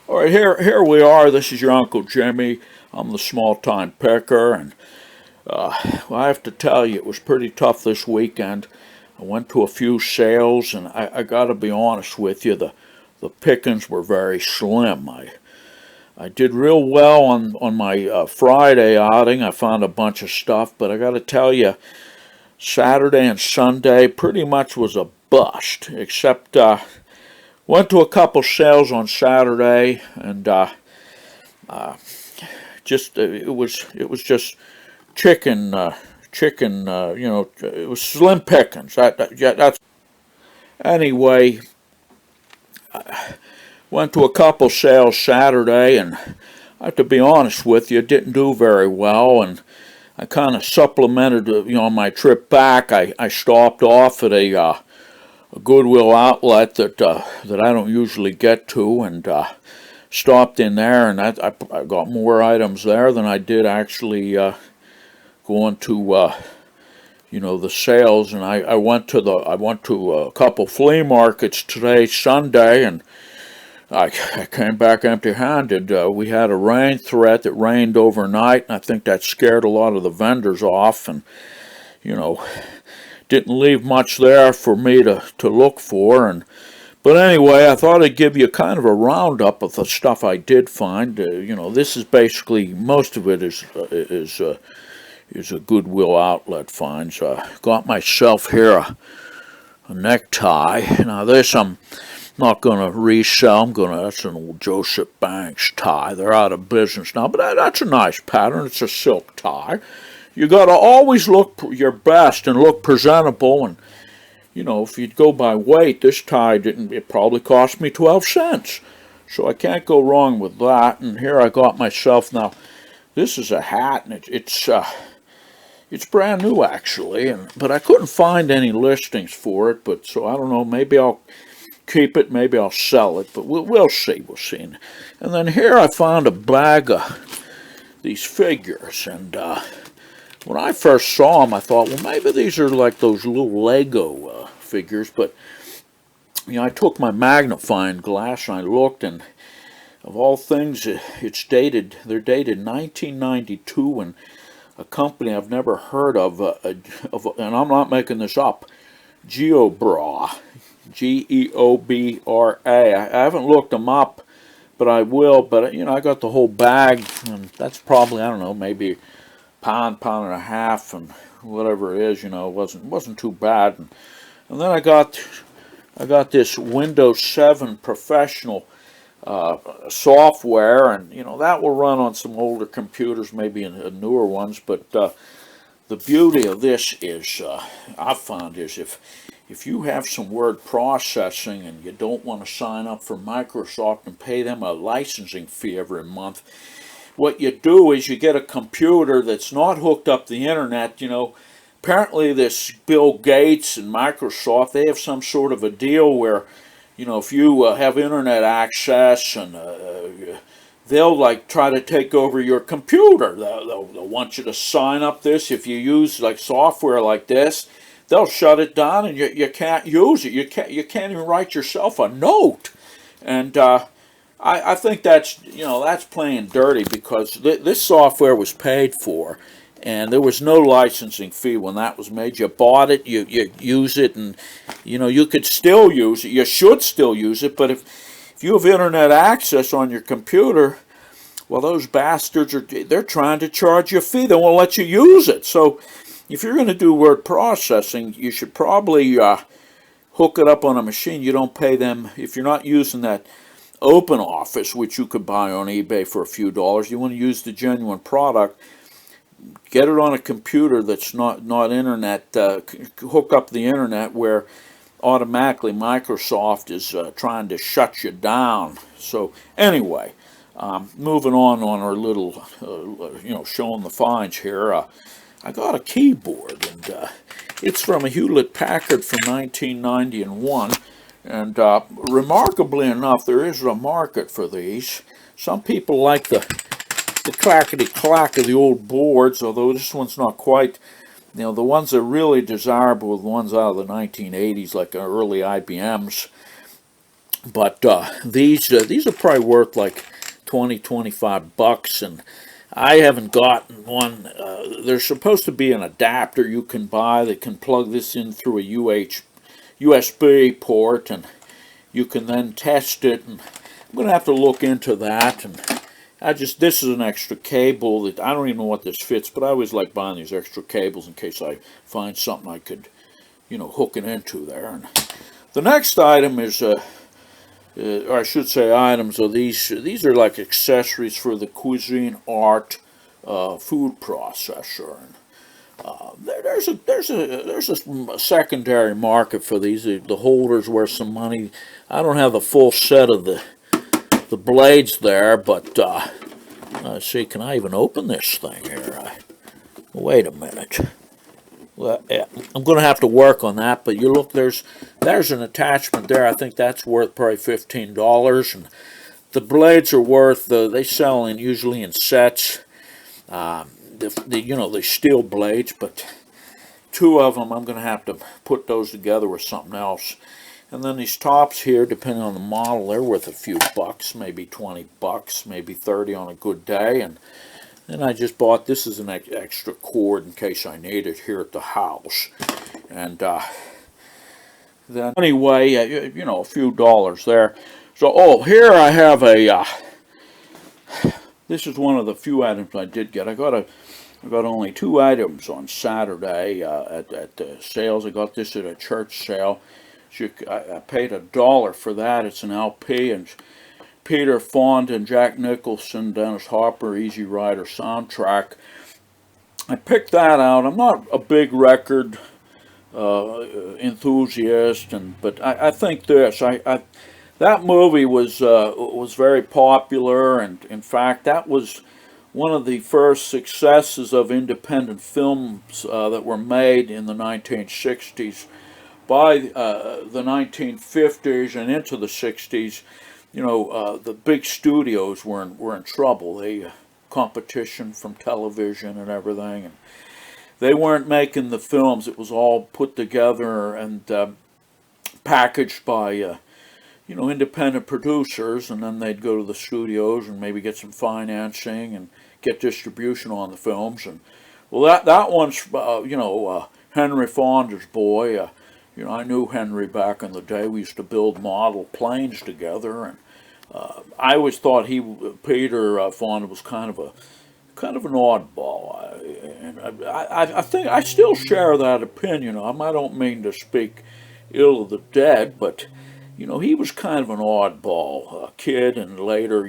All right, here we are. This is your Uncle Jimmy. I'm the small-time picker, and well, I have to tell you, it was pretty tough this weekend. I went to a few sales, and I got to be honest with you, the pickings were very slim. I did real well on my Friday outing. I found a bunch of stuff, but I got to tell you, Saturday and Sunday pretty much was a bust, except went to a couple sales on Saturday, and just it was just chicken, it was slim pickings. Yeah, that's anyway. Went to a couple sales Saturday, and I have to be honest with you, didn't do very well, and I kind of supplemented, on my trip back. I stopped off at a Goodwill outlet that I don't usually get to, and stopped in there, and I got more items there than I did actually going to the sales. And I went to a couple flea markets today, Sunday, and I came back empty-handed. We had a rain threat that rained overnight, and I think that scared a lot of the vendors off, and didn't leave much there for me to look for. But anyway, I thought I'd give you kind of a roundup of the stuff I did find. This is basically, most of it is a Goodwill outlet finds. Got myself here a necktie. Now this I'm not going to resell. That's an old Joseph Banks tie. They're out of business now, but that's a nice pattern. It's a silk tie. You got to always look your best and look presentable. And if you'd go by weight, this tie it probably cost me 12 cents. So I can't go wrong with that. And here I got myself, now this is a hat, and it's brand new actually, but I couldn't find any listings for it. But so I don't know, maybe I'll keep it, maybe I'll sell it, but we'll see. And then here I found a bag of these figures, and when I first saw them, I thought, well, maybe these are like those little Lego figures. But I took my magnifying glass and I looked, and of all things, it's dated. They're dated 1992, and a company I've never heard of, and I'm not making this up, Geobra, Geobra. I haven't looked them up, but I will. But I got the whole bag, and that's probably, I don't know, maybe pound and a half, and whatever it is, it wasn't too bad. And then I got this Windows 7 Professional software, and that will run on some older computers, maybe in newer ones. But the beauty of this is, I've found, is if you have some word processing and you don't want to sign up for Microsoft and pay them a licensing fee every month, what you do is you get a computer that's not hooked up to the internet. Apparently this Bill Gates and Microsoft, they have some sort of a deal where, if you have internet access, and they'll try to take over your computer. They'll want you to sign up this. If you use software like this, they'll shut it down, and you can't use it. You can't even write yourself a note. And I think that's playing dirty, because this software was paid for, and there was no licensing fee when that was made. You bought it, you use it, and you could still use it. You should still use it, but if you have internet access on your computer, well, those bastards they're trying to charge you a fee. They won't let you use it. So if you're going to do word processing, you should probably hook it up on a machine. You don't pay them if you're not using that Open Office, which you could buy on eBay for a few dollars. You want to use the genuine product. Get it on a computer that's not internet, hook up the internet, where automatically Microsoft is trying to shut you down. So anyway, moving on our little, showing the finds here. I got a keyboard, and it's from a Hewlett-Packard from 1991. And remarkably enough, there is a market for these. Some people like the clackety-clack of the old boards, although this one's not quite. The ones that are really desirable are the ones out of the 1980s, like early IBMs. But these are probably worth like 20-25 bucks, and I haven't gotten one. There's supposed to be an adapter you can buy that can plug this in through a USB port, and you can then test it. And I'm going to have to look into that. And this is an extra cable that I don't even know what this fits, but I always like buying these extra cables in case I find something I could, hook it into there. And the next item is, or I should say items, are these are like accessories for the Cuisine Art food processor. And there's a secondary market for these. The holder's worth some money. I don't have the full set of the blades there, but let's see, can I even open this thing here? Wait a minute. Well, yeah, I'm going to have to work on that, but you look, there's an attachment there. I think that's worth probably $15, and the blades are worth, they sell usually in sets, the steel blades, but two of them I'm going to have to put those together with something else. And then these tops here, depending on the model, they're worth a few bucks, maybe 20 bucks, maybe 30 on a good day. And then I just bought, this is an extra cord in case I need it here at the house. And then anyway, a few dollars there. So, here I have this is one of the few items I did get. I got only 2 items on Saturday at the sales. I got this at a church sale. I paid $1 for that. It's an LP, and Peter Fonda and Jack Nicholson, Dennis Hopper, Easy Rider soundtrack. I picked that out. I'm not a big record enthusiast, but I think that movie was very popular, and in fact that was one of the first successes of independent films that were made in the 1960s. By the 1950s and into the 60s, the big studios were in trouble. They competition from television and everything, and they weren't making the films. It was all put together and packaged by independent producers, and then they'd go to the studios and maybe get some financing and get distribution on the films. And well, that one's Henry Fonda's boy. I knew Henry back in the day. We used to build model planes together, and I always thought Peter Fonda was kind of an oddball. And I think I still share that opinion. I don't mean to speak ill of the dead, but he was kind of an oddball kid, and later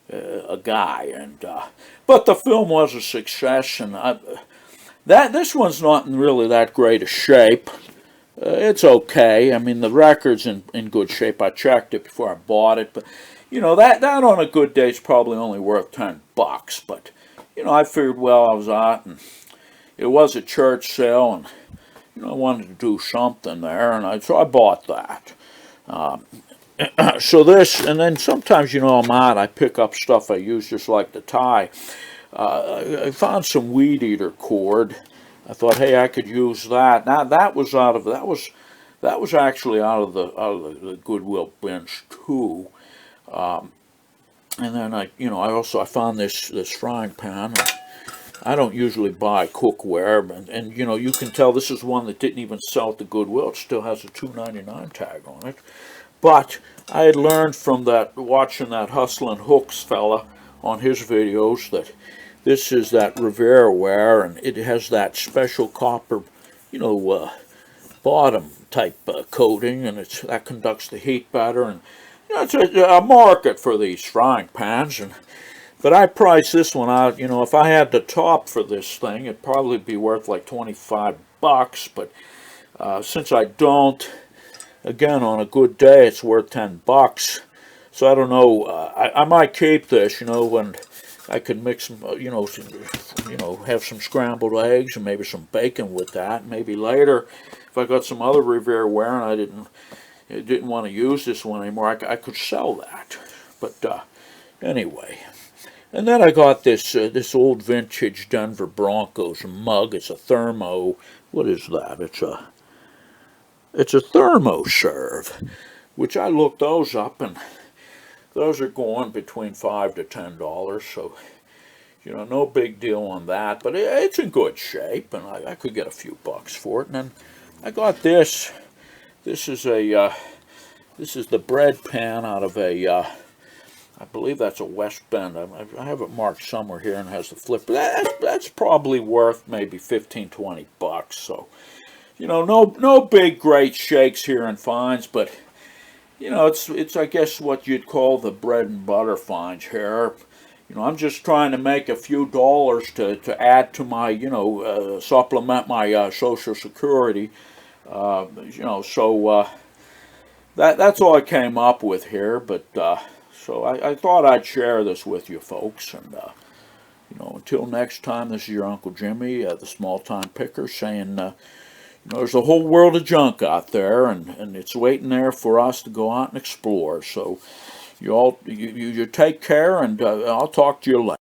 a guy. And but the film was a success, and this one's not in really that great a shape. It's okay. I mean, the record's in good shape. I checked it before I bought it, but that on a good day is probably only worth $10. But I figured, well, I was out, and it was a church sale, and I wanted to do something there, and so I bought that. So this, and then sometimes I'm out, I pick up stuff I use just like the tie. I found some weed eater cord. I thought, hey, I could use that. Now that was actually out of the Goodwill bins too. And then I found this frying pan. I don't usually buy cookware, and you can tell this is one that didn't even sell at the Goodwill. It still has a $2.99 tag on it. But I had learned from watching that Hustlin' Hooks fella on his videos that this is that Rivera ware, and it has that special copper, bottom type coating, and that conducts the heat better. And it's a market for these frying pans. But I priced this one out. If I had the top for this thing, it'd probably be worth like 25 bucks. But since I don't, again, on a good day, it's worth 10 bucks. So I don't know. I might keep this, when I could mix some, have some scrambled eggs and maybe some bacon with that. Maybe later, if I got some other Rivera ware and I didn't want to use this one anymore, I could sell that. But anyway, and then I got this old vintage Denver Broncos mug. It's a thermo. What is that? It's a thermoserve. which I looked those up, and those are going between $5 to $10. So, you know, no big deal on that. But it's in good shape, and I could get a few bucks for it. And then I got this. This is the bread pan out of a, I believe that's a West Bend. I have it marked somewhere here and it has the flip. That's probably worth maybe 15, 20 bucks. So, you know, no big great shakes here and finds, but you know, it's I guess what you'd call the bread and butter finds here. You know, I'm just trying to make a few dollars to add to my, you know, supplement my Social Security. You know, so that's all I came up with here, but so I thought I'd share this with you folks, and you know, until next time, this is your Uncle Jimmy, the small-time picker, saying, you know, there's a whole world of junk out there, and it's waiting there for us to go out and explore. So you take care, and I'll talk to you later.